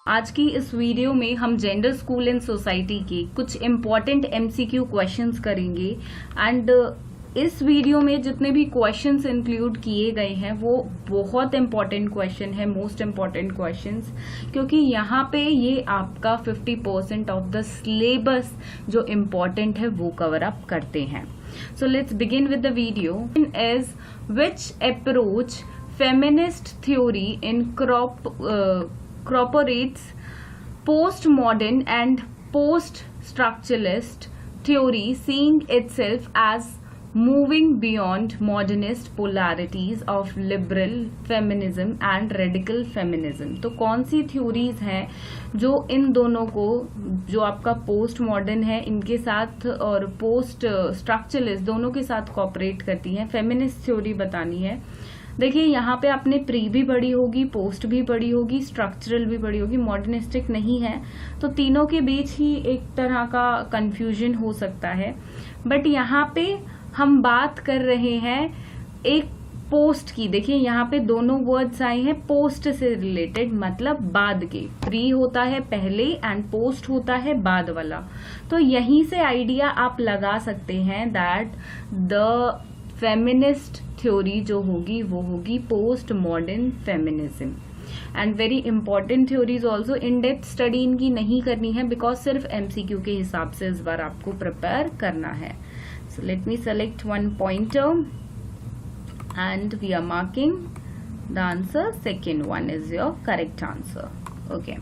आज की इस वीडियो में हम जेंडर स्कूल एंड सोसाइटी के कुछ इम्पॉर्टेंट एमसीक्यू क्वेश्चंस करेंगे एंड इस वीडियो में जितने भी क्वेश्चंस इंक्लूड किए गए हैं वो बहुत इम्पॉर्टेंट क्वेश्चन है, मोस्ट इम्पॉर्टेंट क्वेश्चंस, क्योंकि यहाँ पे ये आपका 50% ऑफ द सिलेबस जो इम्पॉर्टेंट है वो कवर अप करते हैं। So let's begin with the video. Is which approach feminist theory incorporates postmodern and post-structuralist theory, seeing itself as moving beyond modernist polarities of liberal feminism and radical feminism। तो कौन सी theories हैं जो इन दोनों को, जो आपका पोस्ट मॉडर्न है इनके साथ और पोस्ट स्ट्रक्चरलिस्ट दोनों के साथ कॉपरेट करती हैं, फेमिनिस्ट थ्योरी बतानी है। देखिए यहाँ पे आपने प्री भी पढ़ी होगी, पोस्ट भी पढ़ी होगी, स्ट्रक्चरल भी पढ़ी होगी, मॉडर्निस्टिक नहीं है, तो तीनों के बीच ही एक तरह का कंफ्यूजन हो सकता है। बट यहाँ पे हम बात कर रहे हैं एक पोस्ट की। देखिए यहाँ पे दोनों वर्ड्स आए हैं पोस्ट से रिलेटेड, मतलब बाद के। प्री होता है पहले एंड पोस्ट होता है बाद वाला। तो यहीं से आइडिया आप लगा सकते हैं दैट द फेमिनिस्ट थ्योरी जो होगी वो होगी post modern feminism. And very important theories also, in depth study इनकी नहीं करनी है बिकॉज सिर्फ एमसीक्यू के हिसाब से इस बार आपको प्रिपेयर करना है। So let me select one pointer and we are marking the answer. Second one is your correct answer. Okay,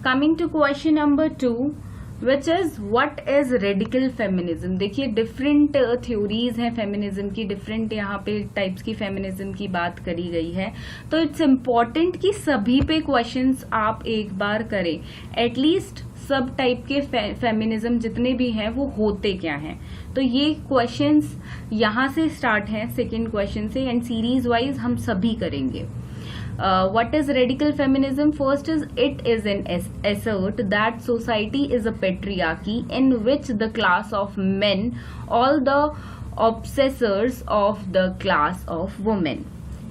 coming to question number 2, which is what is radical feminism. देखिए different theories हैं feminism की, different यहाँ पे types की feminism की बात करी गई है। तो इट्स इम्पॉर्टेंट कि सभी पे क्वेश्चंस आप एक बार करें, एटलीस्ट सब टाइप के फेमिनिज्म जितने भी हैं वो होते क्या हैं। तो ये क्वेश्चंस यहाँ से स्टार्ट हैं, सेकेंड क्वेश्चन से, एंड सीरीज वाइज हम सभी करेंगे। What is radical feminism? First is, it is an assert that society is a patriarchy in which the class of men, all the obsessors of the class of women.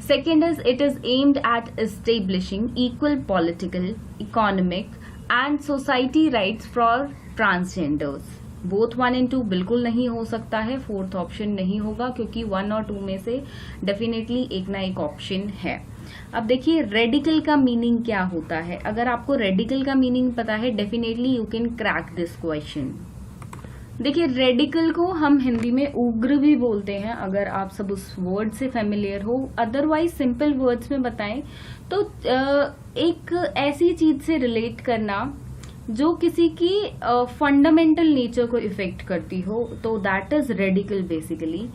Second is, it is aimed at establishing equal political, economic and society rights for transgenders. Both 1 and 2 बिल्कुल नहीं हो सकता है, fourth option नहीं होगा, क्योंकि 1 और 2 में से डेफिनेटली एक ना एक ऑप्शन है। अब देखिए रेडिकल का मीनिंग क्या होता है। अगर आपको रेडिकल का मीनिंग पता है, definitely you can crack this question. देखिए रेडिकल को हम हिंदी में उग्र भी बोलते हैं, अगर आप सब उस वर्ड से फेमिलियर हो। अदरवाइज सिंपल वर्ड्स में बताएं तो एक ऐसी चीज से रिलेट करना जो किसी की फंडामेंटल नेचर को इफेक्ट करती हो, तो दैट इज रेडिकल बेसिकली।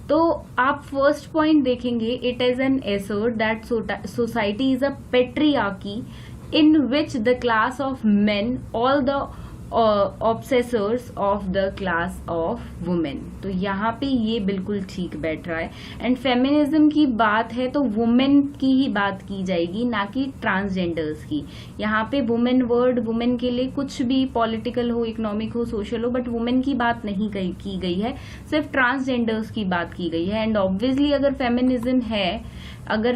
तो आप फर्स्ट पॉइंट देखेंगे, it is an assert that society is a patriarchy in which the class of men, all the oppressors of the class of women. तो यहाँ पे ये बिल्कुल ठीक बैठ रहा है। एंड फेमिनिज्म की बात है तो वुमेन की ही बात की जाएगी, ना कि ट्रांसजेंडर्स की। यहाँ पे वुमेन वर्ड, वुमेन के लिए कुछ भी पॉलिटिकल हो, इकोनॉमिक हो, सोशल हो, बट वुमेन की बात नहीं की गई है, सिर्फ ट्रांसजेंडर्स की बात की गई है। एंड ऑब्वियसली अगर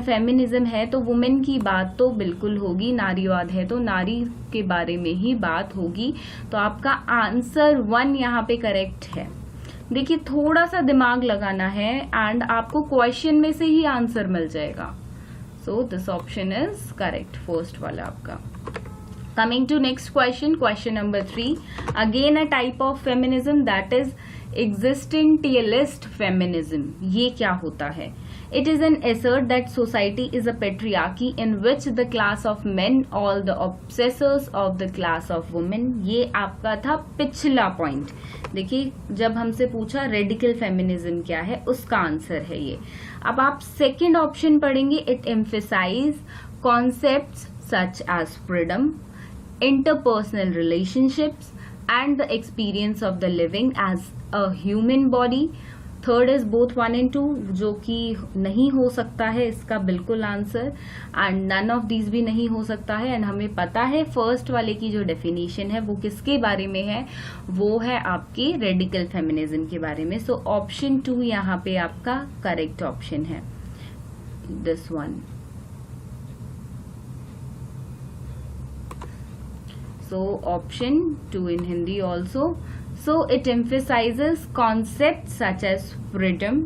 फेमिनिज्म है तो वुमेन की बात तो बिल्कुल होगी, नारीवाद है तो नारी के बारे में ही बात होगी। तो आपका आंसर 1 यहाँ पे करेक्ट है। देखिए थोड़ा सा दिमाग लगाना है एंड आपको क्वेश्चन में से ही आंसर मिल जाएगा। So this option is correct, first वाला आपका। Coming to next question, question number 3, again a type of feminism that is existentialist feminism। ये क्या होता है? It is an assert that society is a patriarchy in which the class of men, all the obsessors of the class of women। ये आपका था पिछला point. देखिए जब हमसे पूछा रेडिकल फेमिनिज्म क्या है, उसका आंसर है ये। अब आप सेकेंड ऑप्शन पढ़ेंगे, it emphasize concepts such as freedom, interpersonal relationships and the experience of the living as a human body। Third is both 1 and 2, जो कि नहीं हो सकता है इसका बिल्कुल answer, and none of these भी नहीं हो सकता है। एंड हमें पता है फर्स्ट वाले की जो डेफिनेशन है वो किसके बारे में है, वो है आपके रेडिकल फेमिनिज्म के बारे में। सो ऑप्शन 2 यहाँ पे आपका करेक्ट ऑप्शन है, this one. So option 2 in Hindi also. So it emphasizes concepts such as freedom,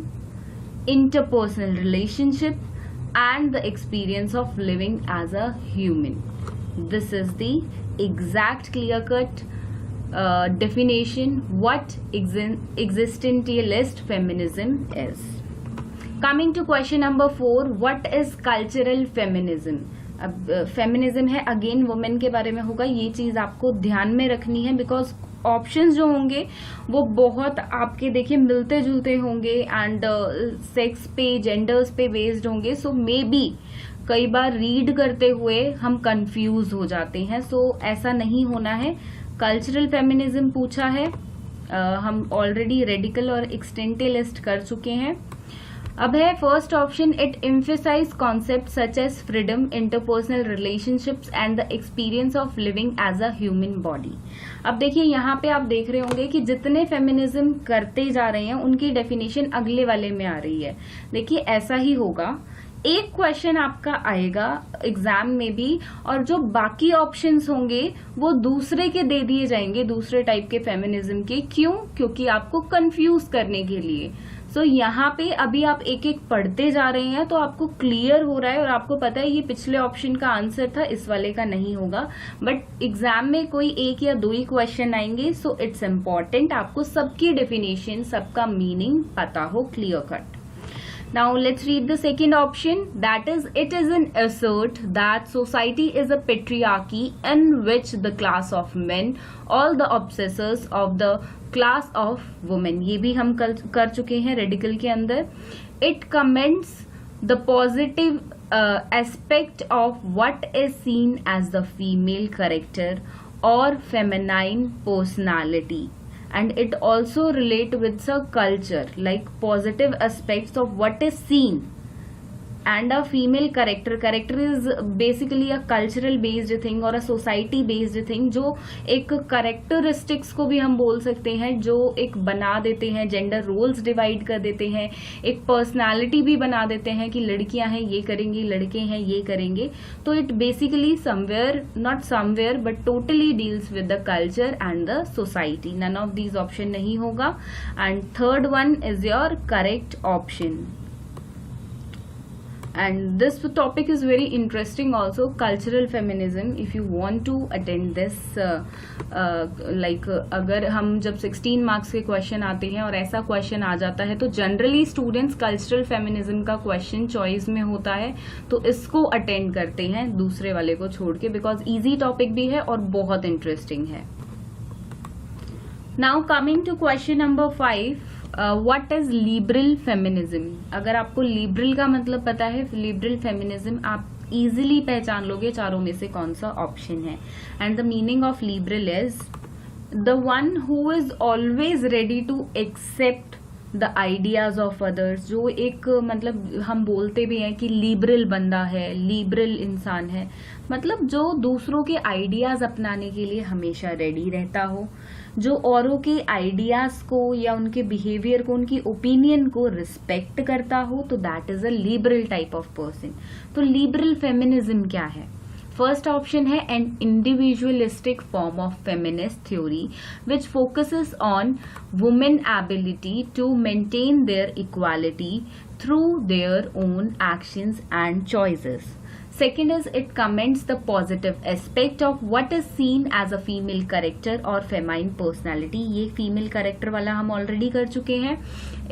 interpersonal relationship, and the experience of living as a human. This is the exact clear-cut definition what existentialist feminism is. Coming to question number 4, what is cultural feminism? अब feminism है, again women के बारे में होगा, ये चीज आपको ध्यान में रखनी है बिकॉज ऑप्शंस जो होंगे वो बहुत आपके देखिए मिलते जुलते होंगे एंड सेक्स पे जेंडर्स पे बेस्ड होंगे. सो मे बी कई बार रीड करते हुए हम कंफ्यूज हो जाते हैं. सो ऐसा नहीं होना है. कल्चरल फेमिनिज्म पूछा है, हम ऑलरेडी रेडिकल और एक्सटेंटियलिस्ट कर चुके हैं. अब है first option, it emphasize concept such as freedom, interpersonal relationships and the experience of living as a human body. अब देखिए यहाँ पे आप देख रहे होंगे कि जितने फेमिनिज्म करते जा रहे हैं उनकी डेफिनेशन अगले वाले में आ रही है. देखिए ऐसा ही होगा, एक क्वेश्चन आपका आएगा एग्जाम में भी और जो बाकी ऑप्शंस होंगे वो दूसरे के दे दिए जाएंगे, दूसरे टाइप के फेमिनिज्म के. क्यों? क्योंकि आपको कंफ्यूज करने के लिए. सो यहाँ पे अभी आप एक एक पढ़ते जा रहे हैं तो आपको क्लियर हो रहा है और आपको पता है ये पिछले ऑप्शन का आंसर था, इस वाले का नहीं होगा. बट एग्जाम में कोई एक या दो ही क्वेश्चन आएंगे. सो इट्स इम्पॉर्टेंट आपको सबकी डेफिनेशन, सबका मीनिंग पता हो, clear cut. Now let's read the second option, that is it is an assert that society is a patriarchy in which the class of men all the obsessors of the class of women. ये भी हम कर चुके हैं radical के अंदर. It comments the positive aspect of what is seen as the female character or feminine personality. And it also relate with the culture, like positive aspects of what is seen and a female character. Character is basically a cultural based thing or a society based thing, जो एक characteristics को भी हम बोल सकते हैं, जो एक बना देते हैं, gender roles divide कर देते हैं, एक personality भी बना देते हैं कि लड़कियां हैं ये करेंगी, लड़के हैं ये करेंगे. तो it basically somewhere, not somewhere but totally deals with the culture and the society. None of these option नहीं होगा. And third one is your correct option. And this topic is very interesting also, cultural feminism. If you want to attend this अगर हम जब 16 marks के question आते हैं और ऐसा क्वेश्चन आ जाता है तो जनरली स्टूडेंट्स कल्चरल फेमिनिज्म का क्वेश्चन चॉइस में होता है तो इसको अटेंड करते हैं दूसरे वाले को छोड़ के, बिकॉज इजी टॉपिक भी है और बहुत इंटरेस्टिंग है. Now coming to question number 5, what is liberal feminism. अगर आपको लिबरल का मतलब पता है, लिबरल फेमिनिज्म आप इजीली पहचान लोगे चारों में से कौन सा ऑप्शन है. And the meaning of liberal is the one who is always ready to accept the ideas of others. जो एक मतलब हम बोलते भी हैं कि लिबरल बंदा है, लिबरल इंसान है, मतलब जो दूसरों के आइडियाज अपनाने के लिए हमेशा रेडी रहता हो, जो औरों के आइडियाज को या उनके बिहेवियर को, उनकी ओपिनियन को रिस्पेक्ट करता हो, तो that is a liberal type of person. तो लिबरल फेमिनिज्म क्या है? फर्स्ट ऑप्शन है an individualistic form of feminist theory which focuses on women ability to maintain their equality through their own actions and choices. Second is it comments the positive aspect of what is seen as a female character or feminine personality. ये female character वाला हम already कर चुके हैं.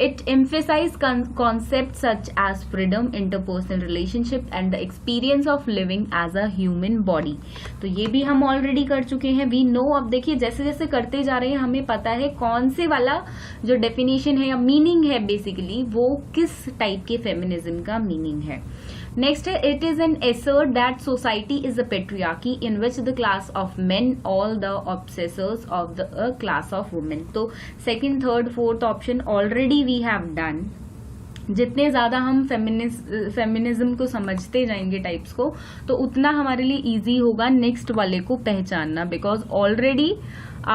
It emphasizes concepts such as freedom, interpersonal relationship and the experience of living as a human body. तो ये भी हम already कर चुके हैं. We know. अब देखिए जैसे जैसे करते जा रहे हैं हमें पता है कौन से वाला जो definition है या meaning है basically वो किस type के feminism का meaning है. Next, it is an assert that society is a patriarchy in which the class of men all the obsessors of the class of women. तो second, third, fourth option already we have done. जितने ज्यादा हम feminism को समझते जाएंगे types को तो उतना हमारे लिए इजी होगा नेक्स्ट वाले को पहचानना, बिकॉज ऑलरेडी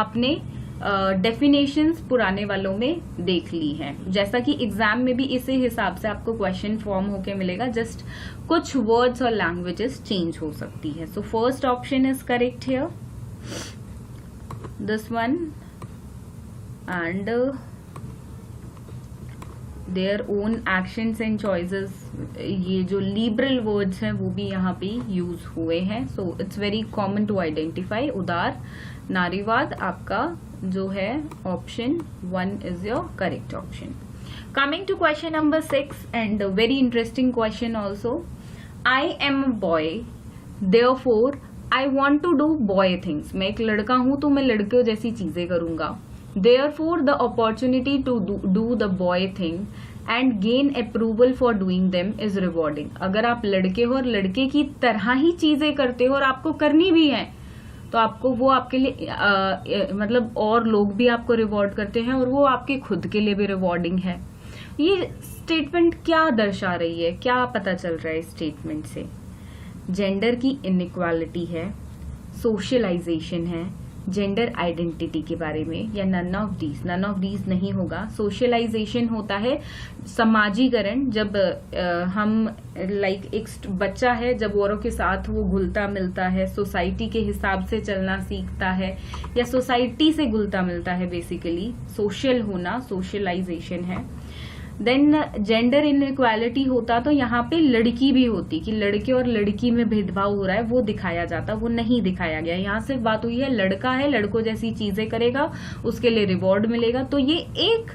आपने डेफिनेशंस पुराने वालों में देख ली हैं. जैसा कि एग्जाम में भी इसी हिसाब से आपको क्वेश्चन फॉर्म होके मिलेगा, जस्ट कुछ वर्ड्स और लैंग्वेजेस चेंज हो सकती है. So first option is correct here. this one, and their own actions and choices, ये जो liberal words हैं वो भी यहाँ पे यूज हुए हैं. so it's very common to identify. उदार नारीवाद आपका जो है option 1 is your correct option. Coming to question number 6, and a very interesting question also. I am a boy, therefore I want to do boy things. मैं एक लड़का हूँ तो मैं लड़के जैसी चीजें करूंगा. Therefore the opportunity to do the boy thing and gain approval for doing them is rewarding. अगर आप लड़के हो और लड़के की तरह ही चीजें करते हो और आपको करनी भी है तो आपको वो आपके लिए मतलब और लोग भी आपको रिवॉर्ड करते हैं और वो आपके खुद के लिए भी रिवॉर्डिंग है. ये स्टेटमेंट क्या दर्शा रही है, क्या पता चल रहा है इस स्टेटमेंट से? जेंडर की इनइक्वालिटी है, सोशलाइजेशन है, जेंडर आइडेंटिटी के बारे में, या नन ऑफ दीज नहीं होगा. सोशलाइजेशन होता है समाजीकरण, जब हम लाइक एक बच्चा है जब औरों के साथ वो घुलता मिलता है, सोसाइटी के हिसाब से चलना सीखता है या सोसाइटी से घुलता मिलता है, बेसिकली सोशल होना सोशलाइजेशन है. देन जेंडर इनइक्वालिटी होता तो यहाँ पे लड़की भी होती कि लड़के और लड़की में भेदभाव हो रहा है, वो दिखाया जाता, वो नहीं दिखाया गया. यहाँ सिर्फ बात हुई है लड़का है, लड़कों जैसी चीजें करेगा, उसके लिए रिवॉर्ड मिलेगा. तो ये एक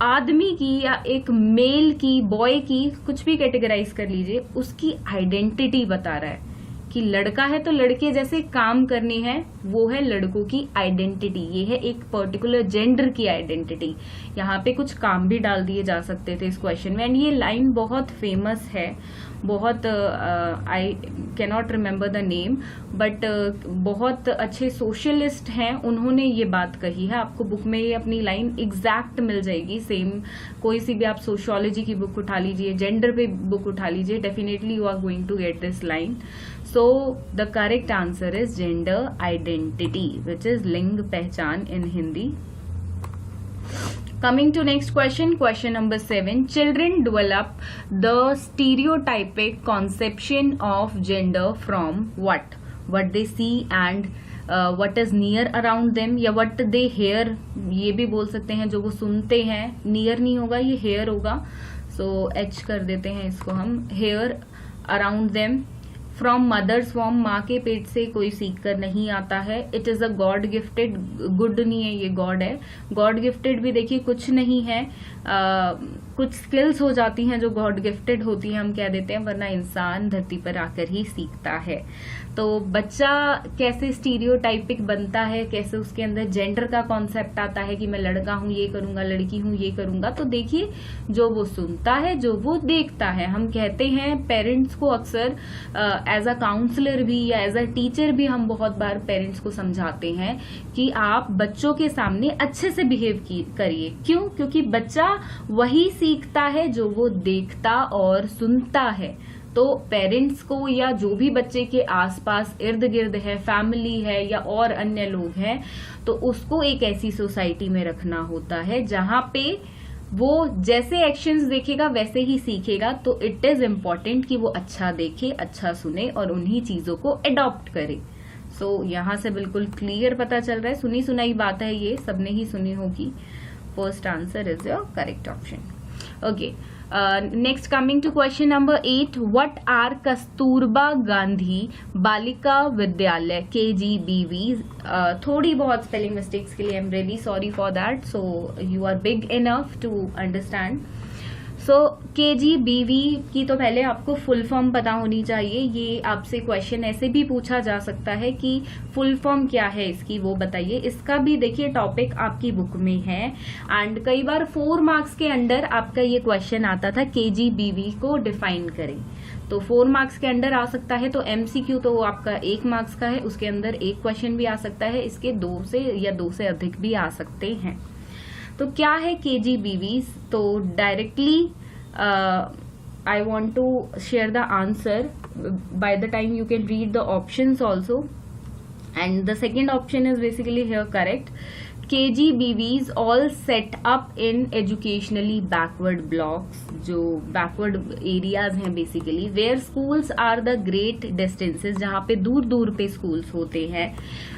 आदमी की या एक मेल की, बॉय की, कुछ भी कैटेगराइज कर लीजिए, उसकी आइडेंटिटी बता रहा है कि लड़का है तो लड़के जैसे काम करनी है, वो है लड़कों की आइडेंटिटी. ये है एक पर्टिकुलर जेंडर की आइडेंटिटी. यहाँ पे कुछ काम भी डाल दिए जा सकते थे इस क्वेश्चन में. एंड ये लाइन बहुत फेमस है, बहुत I can not remember the name, but बहुत अच्छे सोशलिस्ट हैं, उन्होंने ये बात कही है. आपको बुक में ये अपनी लाइन एग्जैक्ट मिल जाएगी. सेम कोई सी भी आप सोशियोलॉजी की बुक उठा लीजिए, जेंडर पे बुक उठा लीजिए, definitely you are going to get this line. So the correct answer is gender identity, which is लिंग पहचान in Hindi. Coming to next question, question number 7. Children develop the stereotypic conception of gender from what? What they see and what is near around them, या what they hear, ये भी बोल सकते हैं. जो वो सुनते हैं, near नहीं होगा, ये hear होगा. So H कर देते हैं इसको हम. Hear around them. From mother's womb, माँ के पेट से कोई सीख कर नहीं आता है. It is a God gifted, good नहीं है ये, गॉड है. गॉड गिफ्टेड भी देखिए कुछ नहीं है, कुछ स्किल्स हो जाती हैं जो गॉड गिफ्टेड होती हैं, हम कह देते हैं, वरना इंसान धरती पर आकर ही सीखता है. तो बच्चा कैसे स्टीरियोटाइपिक बनता है, कैसे उसके अंदर जेंडर का कॉन्सेप्ट आता है कि मैं लड़का हूं ये करूंगा, लड़की हूं ये करूंगा. तो देखिए जो वो सुनता है, जो वो देखता है. हम कहते हैं पेरेंट्स को अक्सर एज अ काउंसलर भी या एज अ टीचर भी हम बहुत बार पेरेंट्स को समझाते हैं कि आप बच्चों के सामने अच्छे से बिहेव करिए. क्यों? क्योंकि बच्चा वही सीखता है जो वो देखता और सुनता है. तो पेरेंट्स को या जो भी बच्चे के आसपास इर्द गिर्द है, फैमिली है या और अन्य लोग हैं, तो उसको एक ऐसी सोसाइटी में रखना होता है जहां पे वो जैसे एक्शंस देखेगा वैसे ही सीखेगा. तो इट इज इम्पॉर्टेंट कि वो अच्छा देखे, अच्छा सुने और उन्हीं चीजों को अडॉप्ट करे. सो यहाँ से बिल्कुल क्लियर पता चल रहा है, सुनी सुनाई बात है ये, सबने ही सुनी होगी. First answer is your correct option. Okay, next coming to question number 8. What are Kasturba Gandhi Balika Vidyalaya KGBV? थोड़ी बहुत स्पेलिंग मिस्टेक्स के लिए I am really sorry for that. So you are big enough to understand. So KGBV की तो पहले आपको full form पता होनी चाहिए. ये आपसे क्वेश्चन ऐसे भी पूछा जा सकता है कि फुल फॉर्म क्या है इसकी, वो बताइए. इसका भी देखिए टॉपिक आपकी बुक में है एंड कई बार 4 मार्क्स के अंडर आपका ये क्वेश्चन आता था, KGBV को डिफाइन करें. तो 4 मार्क्स के अंडर आ सकता है. तो MCQ तो आपका 1 मार्क्स का है, उसके अंदर एक क्वेश्चन भी आ सकता है, इसके 2 से या 2 से अधिक भी आ सकते हैं. तो क्या है KGBV? तो directly I want to share the answer. By the time you can read the options also, and the second option is basically here correct. KGBVs all set up in educationally backward blocks, जो backward areas हैं basically, where schools are the great distances, जहाँ पे दूर दूर पे schools होते हैं,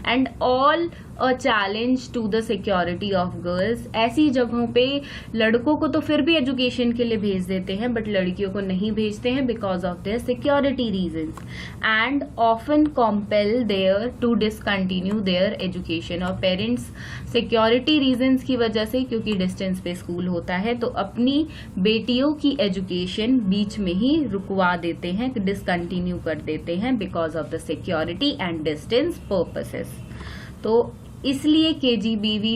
and all a challenge to the security of girls। ऐसी जगहों पे लड़कों को तो फिर भी एजुकेशन के लिए भेज देते हैं, बट लड़कियों को नहीं भेजते हैं because of their security reasons, and often compel their to discontinue their education. और पेरेंट्स सिक्योरिटी रीजंस की वजह से, क्योंकि डिस्टेंस पे स्कूल होता है, तो अपनी बेटियों की एजुकेशन बीच में ही रुकवा देते हैं, डिसकंटिन्यू कर देते हैं because of the security and distance purposes. तो इसलिए KGBV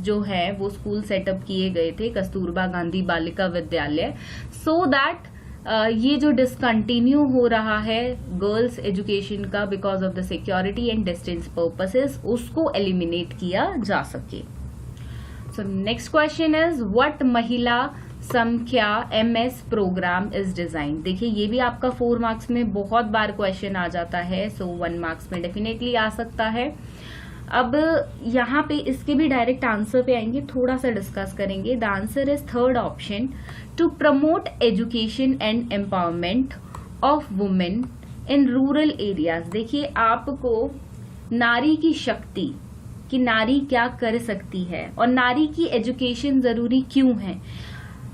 जो है वो स्कूल सेटअप किए गए थे, कस्तूरबा गांधी बालिका विद्यालय, सो दैट ये जो डिसकंटिन्यू हो रहा है गर्ल्स एजुकेशन का because of the security and distance purposes, उसको एलिमिनेट किया जा सके। So next question is what महिला समख्या MS प्रोग्राम इज डिजाइन। देखिए ये भी आपका 4 मार्क्स में बहुत बार क्वेश्चन आ जाता है, सो 1 मार्क्स में डेफिनेटली आ सकता है। अब यहाँ पे इसके भी डायरेक्ट आंसर पे आएंगे, थोड़ा सा डिस्कस करेंगे। The answer is third option, to promote education and empowerment of women in rural areas. देखिए आपको नारी की शक्ति, कि नारी क्या कर सकती है और नारी की एजुकेशन जरूरी क्यों है,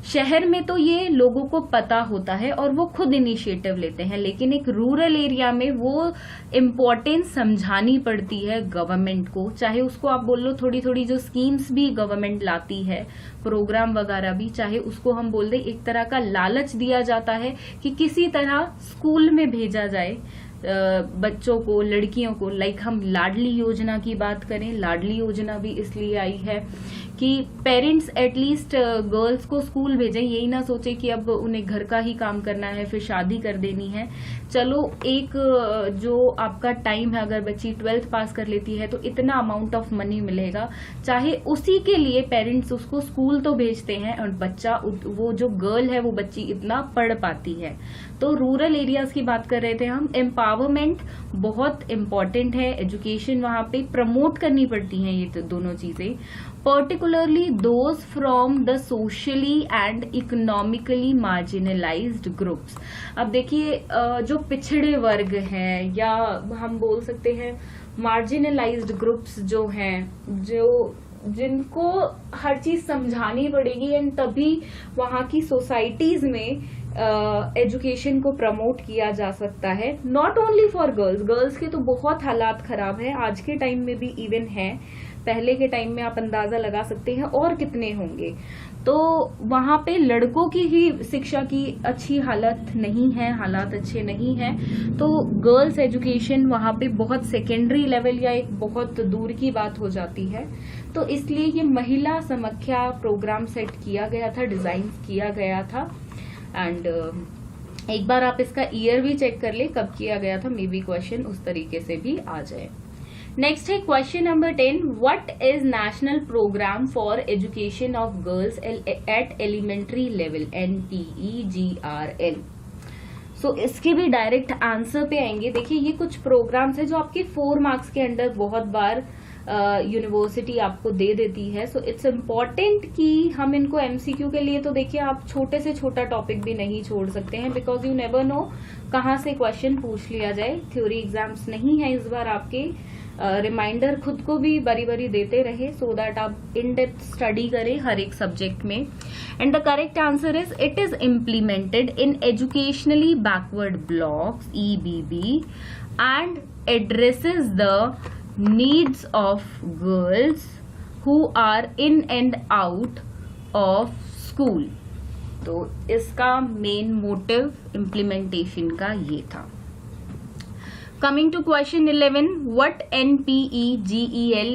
शहर में तो ये लोगों को पता होता है और वो खुद इनिशिएटिव लेते हैं, लेकिन एक रूरल एरिया में वो इम्पोर्टेंस समझानी पड़ती है गवर्नमेंट को। चाहे उसको आप बोल लो थोड़ी थोड़ी जो स्कीम्स भी गवर्नमेंट लाती है, प्रोग्राम वगैरह भी, चाहे उसको हम बोल दे एक तरह का लालच दिया जाता है कि किसी तरह स्कूल में भेजा जाए बच्चों को, लड़कियों को। लाइक हम लाडली योजना की बात करें, लाडली योजना भी इसलिए आई है कि पेरेंट्स एटलीस्ट गर्ल्स को स्कूल भेजें, यही ना सोचे कि अब उन्हें घर का ही काम करना है, फिर शादी कर देनी है। चलो एक जो आपका टाइम है, अगर बच्ची 12th पास कर लेती है तो इतना अमाउंट ऑफ मनी मिलेगा, चाहे उसी के लिए पेरेंट्स उसको स्कूल तो भेजते हैं और बच्चा, वो जो गर्ल है वो बच्ची इतना पढ़ पाती है। तो रूरल एरियाज की बात कर रहे थे हम। एम्पावरमेंट बहुत इंपॉर्टेंट है, एजुकेशन वहां पे प्रमोट करनी पड़ती है ये तो दोनों चीजें, particularly those from the socially and economically marginalised groups. अब देखिए जो पिछड़े वर्ग हैं, या हम बोल सकते हैं मार्जिनलाइज्ड ग्रुप्स जो हैं, जो जिनको हर चीज समझानी पड़ेगी, एंड तभी वहां की सोसाइटीज में एजुकेशन को प्रमोट किया जा सकता है। Not only for girls, girls के तो बहुत हालात खराब है आज के टाइम में भी, इवन है, पहले के टाइम में आप अंदाजा लगा सकते हैं और कितने होंगे। तो वहां पे लड़कों की ही शिक्षा की अच्छी हालत नहीं है, हालात अच्छे नहीं हैं, तो गर्ल्स एजुकेशन वहां पे बहुत सेकेंडरी लेवल या एक बहुत दूर की बात हो जाती है। तो इसलिए ये महिला समख्या प्रोग्राम सेट किया गया था, डिजाइन किया गया था। एंड एक बार आप इसका ईयर भी चेक कर ले कब किया गया था, मे बी क्वेश्चन उस तरीके से भी आ जाए। नेक्स्ट है question number 10, what is national programme for education of girls at elementary level, NPEGRL। So इसके भी डायरेक्ट आंसर पे आएंगे। देखिए ये कुछ प्रोग्राम्स है जो आपके 4 मार्क्स के अंडर बहुत बार यूनिवर्सिटी आपको दे देती है। सो इट्स इम्पॉर्टेंट कि हम इनको MCQ के लिए, तो देखिए आप छोटे से छोटा टॉपिक भी नहीं छोड़ सकते हैं, बिकॉज यू नेवर नो कहाँ से क्वेश्चन पूछ लिया जाए। थ्योरी एग्जाम्स नहीं है इस बार आपके, रिमाइंडर खुद को भी बारी बारी देते रहे, सो दैट आप इन डेप्थ स्टडी करें हर एक सब्जेक्ट में। And the correct answer is it is implemented in educationally backward blocks, EBB, and addresses the needs of girls who are in and out of school। तो इसका main motive implementation का ये था। Coming to question 11, what NPEGEL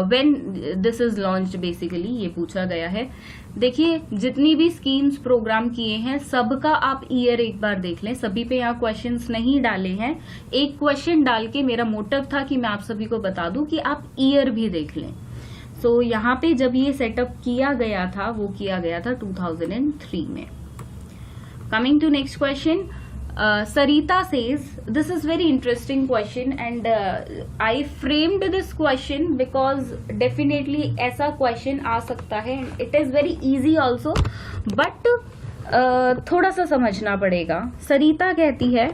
when this is launched basically, ये पूछा गया है। देखिए जितनी भी स्कीम्स प्रोग्राम किए हैं सबका आप ईयर एक बार देख लें, सभी पे यहाँ क्वेश्चंस नहीं डाले हैं। एक क्वेश्चन डाल के मेरा मोटिव था कि मैं आप सभी को बता दूं कि आप ईयर भी देख लें। सो यहाँ पे जब ये सेटअप किया गया था वो किया गया था 2003 में। Coming to next question, Sarita says, this is very interesting question, and I framed this question because definitely ऐसा question आ सकता है, and it is very easy also, but थोड़ा सा समझना पड़ेगा. सरिता कहती है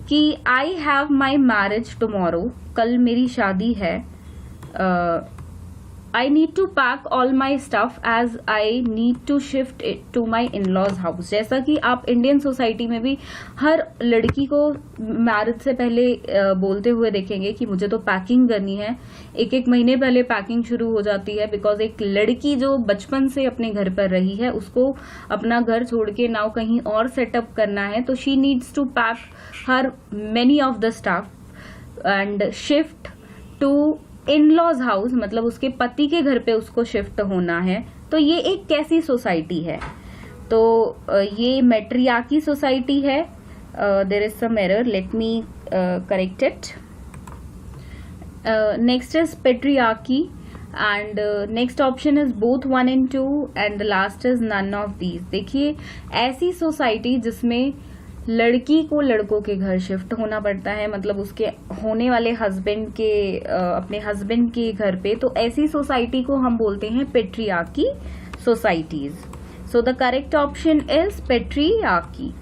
कि I have my marriage tomorrow, कल मेरी शादी है. I need to pack all my stuff as I need to shift it to my in-laws house. जैसा कि आप इंडियन सोसाइटी में भी हर लड़की को मैरिज से पहले बोलते हुए देखेंगे कि मुझे तो पैकिंग करनी है. एक महीने पहले पैकिंग शुरू हो जाती है, बिकॉज एक लड़की जो बचपन से अपने घर पर रही है उसको अपना घर छोड़ के नाउ कहीं और सेटअप करना है, तो she needs to pack her many of the stuff and shift to in-laws house, मतलब उसके पति के घर पे उसको शिफ्ट होना है. तो ये एक कैसी सोसाइटी है? तो ये मैट्रियार्की सोसाइटी है. There is some error, let me correct it. Next is patriarchy and next option is both 1 and 2 and the last is none of these. देखिए, ऐसी सोसाइटी जिसमें लड़की को लड़कों के घर शिफ्ट होना पड़ता है, मतलब उसके होने वाले हस्बैंड के अपने हस्बैंड के घर पे, तो ऐसी सोसाइटी को हम बोलते हैं patriarchy societies. So the correct option is patriarchy.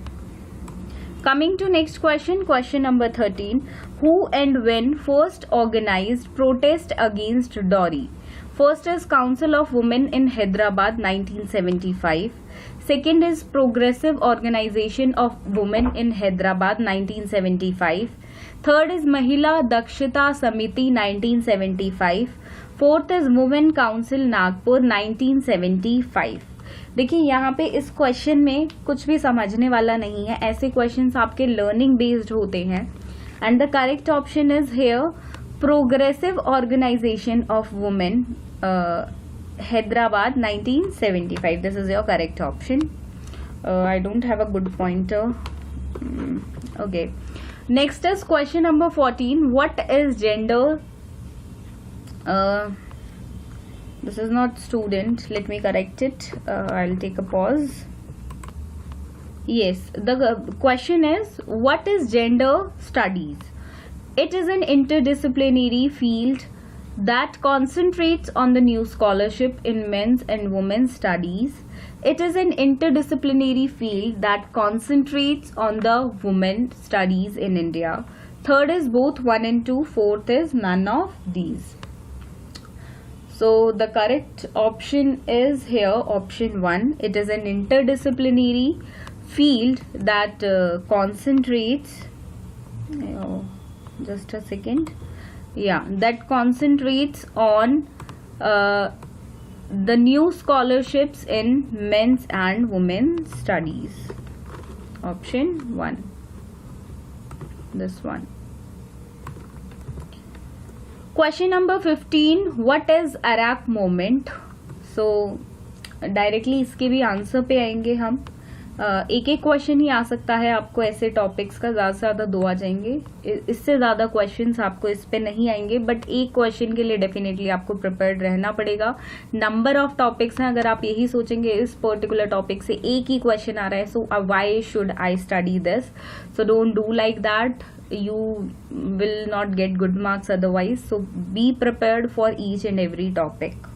Coming to next question, question number 13. Who and when first organized protest against dowry? First is Council of Women in Hyderabad 1975. Second is Progressive Organization of Women in Hyderabad 1975. Third is Mahila Dakshita Samiti 1975. Fourth is Women Council Nagpur 1975. देखिए, यहाँ पे इस question में कुछ भी समझने वाला नहीं है. ऐसे क्वेश्चंस आपके लर्निंग बेस्ड होते हैं. And the correct option is here progressive organisation of women Hyderabad 1975. This is your correct option. I don't have a good pointer. Okay, next is question number 14. What is gender? This is not student. Let me correct it. I'll take a pause. Yes, the question is, what is gender studies? It is an interdisciplinary field that concentrates on the new scholarship in men's and women's studies. It is an interdisciplinary field that concentrates on the women studies in India. Third is both 1 and 2. Fourth is none of these. So the correct option is here, option 1. It is an interdisciplinary field that concentrates, just a second, yeah, that concentrates on the new scholarships in men's and women's studies. Option 1, this one. Question number 15. What is Arak movement? So directly इसके भी answer पे आएंगे हम. एक question ही आ सकता है आपको ऐसे टॉपिक्स का, ज़्यादा से ज़्यादा 2 आ जाएंगे. इससे ज़्यादा क्वेश्चंस आपको इस पे नहीं आएंगे, बट एक क्वेश्चन के लिए डेफिनेटली आपको प्रिपेयर्ड रहना पड़ेगा. नंबर ऑफ टॉपिक्स हैं. अगर आप यही सोचेंगे इस पर्टिकुलर टॉपिक से एक ही क्वेश्चन आ रहा है, so why should I study this? So don't do like that. You will not get good marks otherwise, so be prepared for each and every topic.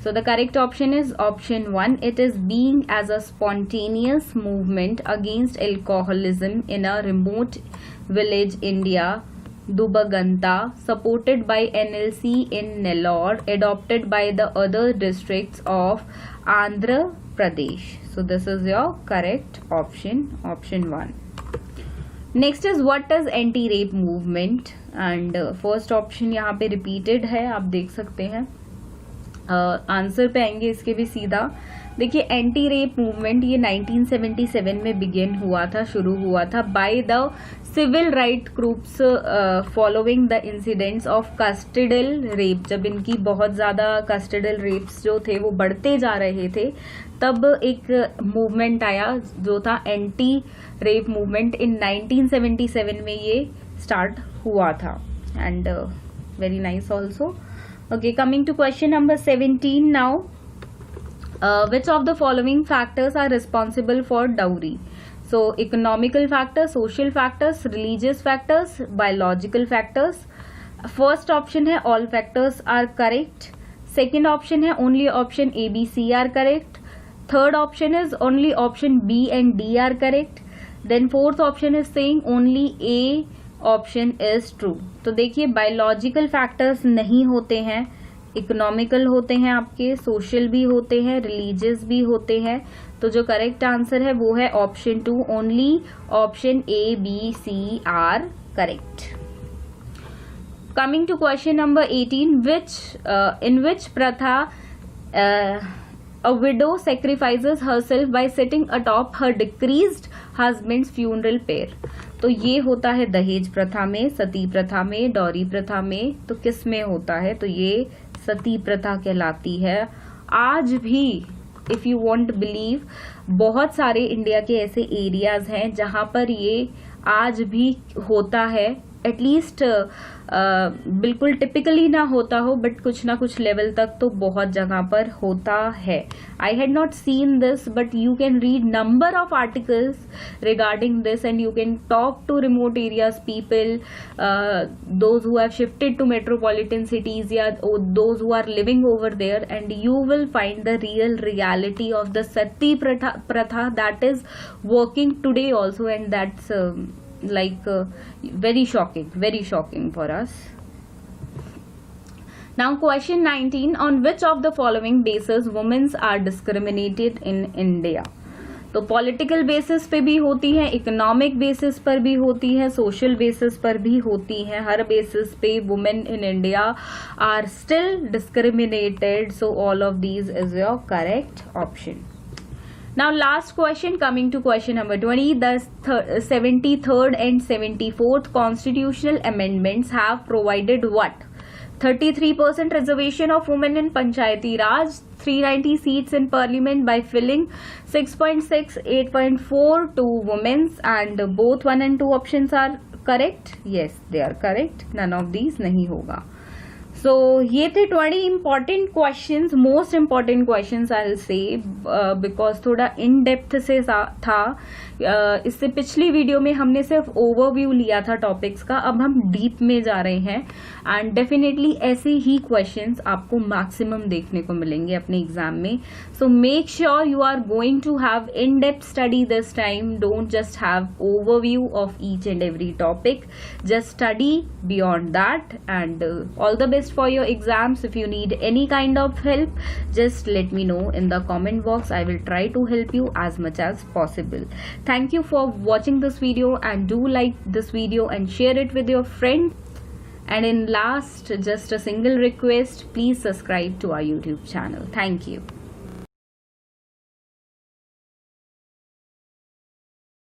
So the correct option is option 1. It is being as a spontaneous movement against alcoholism in a remote village India, Dubaganta, supported by NLC in Nellore, adopted by the other districts of Andhra Pradesh. So this is your correct option, option 1. Next is what is anti rape movement, and first option यहाँ पे repeated है, आप देख सकते हैं. Answer पे आएंगे इसके भी सीधा. देखिए, एंटी रेप मूवमेंट ये 1977 में बिगिन हुआ था, शुरू हुआ था by the civil right groups following the incidents of custodial rape. जब इनकी बहुत ज़्यादा कस्टोडियल रेप्स जो थे वो बढ़ते जा रहे थे, तब एक मूवमेंट आया जो था एंटी रेप मूवमेंट. इन 1977 में ये स्टार्ट हुआ था. And very nice also. Okay, coming to question number 17 now. Which of the following factors are responsible for dowry? So economical factors, social factors, religious factors, biological factors. First option है all factors are correct. Second option है only option A, B, C are correct. Third option is only option B and D are correct. Then fourth option is saying only A option is true. तो देखिए biological factors नहीं होते हैं, economical होते हैं, आपके social भी होते हैं, रिलीजियस भी होते हैं. तो जो करेक्ट आंसर है वो है option 2, only option A, B, C are correct. Coming to question number 18, in which pratha a widow sacrifices herself by sitting atop her deceased husband's funeral pyre. तो ये होता है दहेज प्रथा में, सती प्रथा में, डॉरी प्रथा में. तो किस में होता है? तो ये सती प्रथा कहलाती है. आज भी इफ यू वांट बिलीव, बहुत सारे इंडिया के ऐसे एरियाज हैं जहां पर ये आज भी होता है. एटलीस्ट बिल्कुल टिपिकली ना होता हो, बट कुछ ना कुछ लेवल तक तो बहुत जगह पर होता है. I had not seen this, but you can read number of articles regarding this and you can talk to remote areas people, those who have shifted to metropolitan cities या those who are living over there, and you will find the real reality of the sati pratha that is working today also, and that's like very shocking for us. Now question 19, on which of the following basis women are discriminated in India? तो political basis पे भी होती है, economic basis पर भी होती है, social basis पर भी होती है. हर बेसिस पे women in India are still discriminated. So all of these is your correct option. Now last question, coming to question number 20, the 73rd and 74th constitutional amendments have provided what? 33% reservation of women in Panchayati Raj, 390 seats in parliament by filling 6.6, 8.4 to women's, and both 1 and 2 options are correct. Yes, they are correct. None of these नहीं होगा. So ये थे 20 important questions, most important questions I'll say, because थोड़ा in depth से था. इससे पिछली video में हमने सिर्फ ओवरव्यू लिया था टॉपिक्स का, अब हम डीप में जा रहे हैं. एंड डेफिनेटली ऐसे ही क्वेश्चंस आपको मैक्सिमम देखने को मिलेंगे अपने एग्जाम में. So make sure you are going to have in depth study this time. Don't just have overview of each and every topic, just study beyond that. And all the best for your exams. If you need any kind of help, just let me know in the comment box. I will try to help you as much as possible. Thank you for watching this video, and do like this video and share it with your friend. And in last, just a single request, please subscribe to our YouTube channel. Thank you.